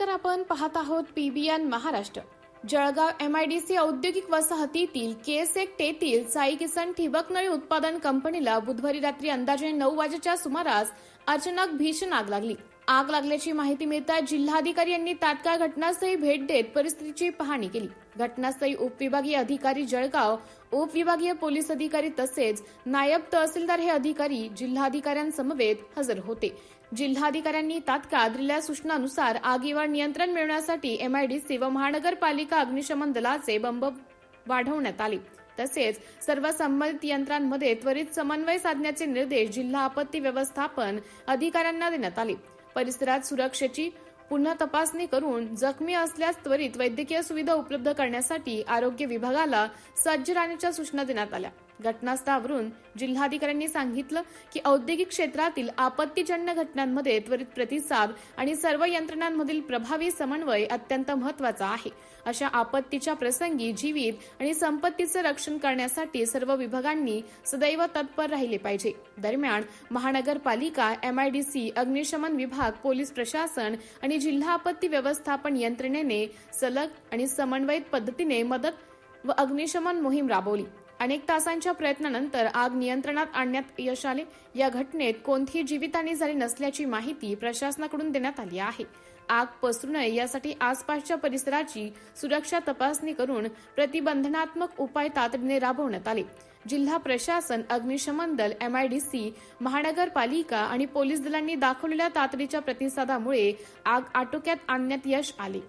नमस्कार, आपण पाहत आहोत पीबीएन महाराष्ट्र। जळगाव एमआयडीसी औद्योगिक वसाहतीतील केसेक येथील साई किसन ठिबक नळी उत्पादन कंपनीला बुधवारी रात्री अंदाजे 9 वाजेच्या सुमारास अचानक भीषण आग लागली। आग लागल्याची माहिती मिळताच जिल्हाधिकारी यांनी तात्काळ घटनास्थळी भेट देत परिस्थितीची पाहणी केली। घटनास्थळी उपविभागीय अधिकारी जळगाव, उपविभागीय पोलीस अधिकारी तसेच नायब तहसीलदार हे अधिकारी जिल्हाधिकाऱ्यांसमवेत हजर होते। जिल्हाधिकाऱ्यांनी तात्काळ दिलेल्या सूचनानुसार आगीवर नियंत्रण मिळवण्यासाठी एमआयडीसी व महानगरपालिका अग्निशमन दलाचे बंब वाढवण्यात आले। तसेच सर्व संबंधित यंत्रणांमध्ये त्वरित समन्वय साधण्याचे निर्देश जिल्हा आपत्ती व्यवस्थापन अधिकाऱ्यांना देण्यात आले। परिसरात सुरक्षेची पुन्हा तपासणी करून जखमी असल्यास त्वरित वैद्यकीय सुविधा उपलब्ध करण्यासाठी आरोग्य विभागाला सज्ज राहण्याच्या सूचना देण्यात आल्या। घटनास्थळावरून जिल्हाधिकाऱ्यांनी सांगितलं की औद्योगिक क्षेत्रातील आपत्तीजन्य घटनांमध्ये त्वरित प्रतिसाद आणि सर्व यंत्रणांमधील प्रभावी समन्वय अत्यंत महत्त्वाचा आहे। अशा आपत्तीच्या प्रसंगी जीवित आणि संपत्तीचे रक्षण करण्यासाठी सर्व विभागांनी सदैव तत्पर राहिले पाहिजे। दरम्यान महानगरपालिका, एमआयडीसी, अग्निशमन विभाग, पोलीस प्रशासन आणि जिल्हा आपत्ती व्यवस्थापन यंत्रणेने सलग आणि समन्वयित पद्धतीने मदत व अग्निशमन मोहीम राबवली। अनेक तासांच्या प्रयत्नानंतर आग नियंत्रणात आणण्यात यश आले। या घटनेत कोणतीही जीवितहानी झाली नसल्याची माहिती प्रशासनाकडून देण्यात आली आहे। आग पसरू नये यासाठी आसपासच्या परिसराची सुरक्षा तपासणी करून प्रतिबंधात्मक उपाय तातडीने राबवण्यात आले। जिल्हा प्रशासन, अग्निशमन दल, एमआयडीसी, महानगरपालिका आणि पोलीस दलांनी दाखवलेल्या तातडीच्या प्रतिसादामुळे आग आटोक्यात आणण्यात यश आले।